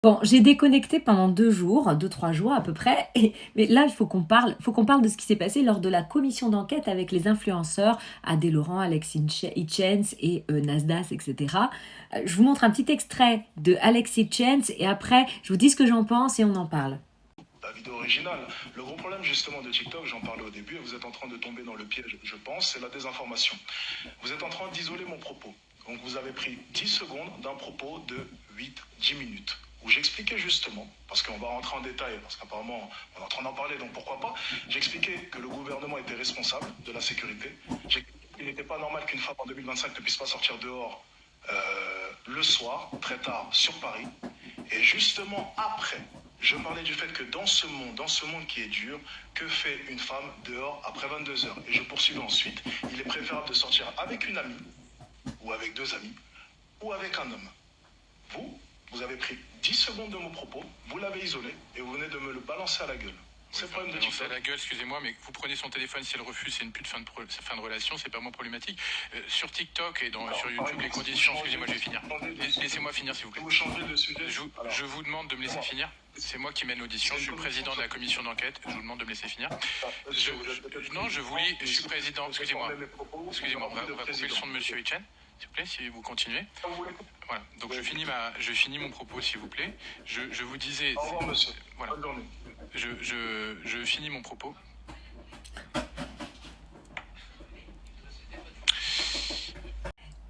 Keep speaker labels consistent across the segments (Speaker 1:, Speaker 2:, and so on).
Speaker 1: Bon, j'ai déconnecté pendant 2 jours, 2-3 jours à peu près mais là, il faut qu'on parle de ce qui s'est passé lors de la commission d'enquête avec les influenceurs Adé Laurent, Alex Hitchens et Nasdaq et cetera. Je vous montre un petit extrait de Alex Hitchens et après, je vous dis ce que j'en pense et on en parle.
Speaker 2: La vidéo originale. Le gros problème justement de TikTok, j'en parlais au début, et vous êtes en train de tomber dans le piège, je pense, c'est la désinformation. Vous êtes en train d'isoler mon propos. Donc vous avez pris 10 secondes d'un propos de 8-10 minutes, où j'expliquais justement, parce qu'on va rentrer en détail, parce qu'apparemment on est en train d'en parler, donc pourquoi pas, j'expliquais que le gouvernement était responsable de la sécurité. Il n'était pas normal qu'une femme en 2025 ne puisse pas sortir dehors le soir, très tard, sur Paris. Et justement après, je parlais du fait que dans ce monde qui est dur, que fait une femme dehors après 22 heures? Et je poursuivais ensuite, il est préférable de sortir avec une amie, ou avec deux amis, ou avec un homme. Vous avez pris 10 secondes de mon propos, vous l'avez isolé, et vous venez de me le balancer à la gueule. C'est le problème de
Speaker 3: Balancer
Speaker 2: TikTok.
Speaker 3: à la gueule, excusez-moi, mais vous prenez son téléphone, si elle refuse, c'est une pute fin de relation, c'est pas moins problématique. Sur TikTok et
Speaker 2: Alors,
Speaker 3: sur
Speaker 2: par
Speaker 3: YouTube, les
Speaker 2: exemple,
Speaker 3: conditions,
Speaker 2: vous
Speaker 3: excusez-moi, je vais finir.
Speaker 2: changez de sujet.
Speaker 3: Laissez-moi finir, s'il vous plaît.
Speaker 2: Vous changez de sujet. Alors,
Speaker 3: Je vous demande de me laisser finir. C'est moi qui mène l'audition, je suis le président de la commission d'enquête, je vous demande de me laisser finir. Non, je vous lis, je suis président, excusez-moi. Excusez-moi, on va couper le son de monsieur Hitchen, s'il vous plaît, si vous continuez. Voilà, donc je finis mon propos, s'il vous plaît. Je vous disais...
Speaker 2: Au revoir, monsieur.
Speaker 3: Voilà.
Speaker 2: Bonne journée.
Speaker 3: Je finis mon propos.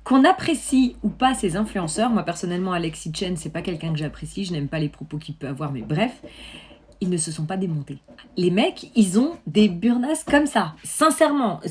Speaker 1: Qu'on apprécie ou pas ces influenceurs, moi personnellement Alex Hitchens, c'est pas quelqu'un que j'apprécie, je n'aime pas les propos qu'il peut avoir, mais bref, ils ne se sont pas démontés. Les mecs, ils ont des burnasses comme ça. Sincèrement,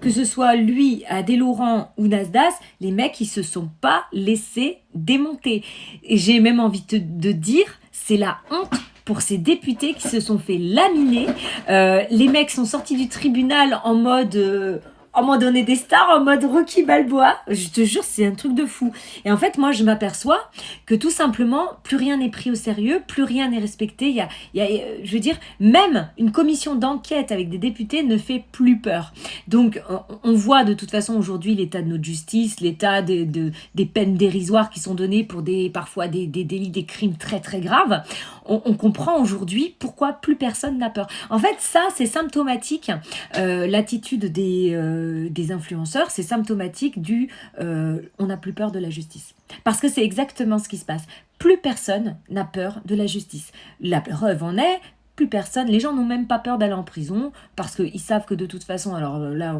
Speaker 1: que ce soit lui, Adé Laurent ou Nasdaq, les mecs, ils se sont pas laissés démonter. Et j'ai même envie de dire, c'est la honte pour ces députés qui se sont fait laminer. Les mecs sont sortis du tribunal en mode on est des stars, en mode Rocky Balboa. Je te jure, c'est un truc de fou. Et en fait, moi, je m'aperçois que tout simplement, plus rien n'est pris au sérieux, plus rien n'est respecté. Je veux dire, même une commission d'enquête avec des députés ne fait plus peur. Donc, on voit de toute façon aujourd'hui l'état de notre justice, l'état des peines dérisoires qui sont données pour parfois des délits, des crimes très très graves. On comprend aujourd'hui pourquoi plus personne n'a peur. En fait, ça, c'est symptomatique. L'attitude des influenceurs, c'est symptomatique on n'a plus peur de la justice. Parce que c'est exactement ce qui se passe. Plus personne n'a peur de la justice. La preuve en est, plus personne, les gens n'ont même pas peur d'aller en prison parce qu'ils savent que de toute façon, alors là,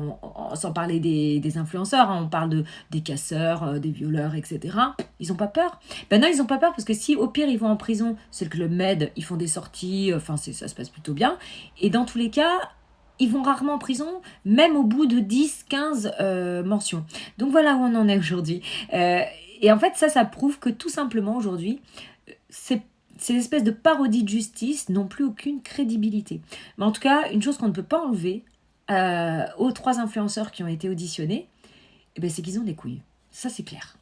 Speaker 1: sans parler des influenceurs, hein, on parle des casseurs, des violeurs, etc. Ils n'ont pas peur. Ben non, ils n'ont pas peur parce que si au pire ils vont en prison, c'est le Club Med, ils font des sorties, enfin ça se passe plutôt bien. Et dans tous les cas, ils vont rarement en prison, même au bout de 10, 15 mentions. Donc voilà où on en est aujourd'hui. Et en fait, ça prouve que tout simplement aujourd'hui, ces espèces de parodies de justice n'ont plus aucune crédibilité. Mais en tout cas, une chose qu'on ne peut pas enlever aux 3 influenceurs qui ont été auditionnés, eh ben, c'est qu'ils ont des couilles. Ça, c'est clair.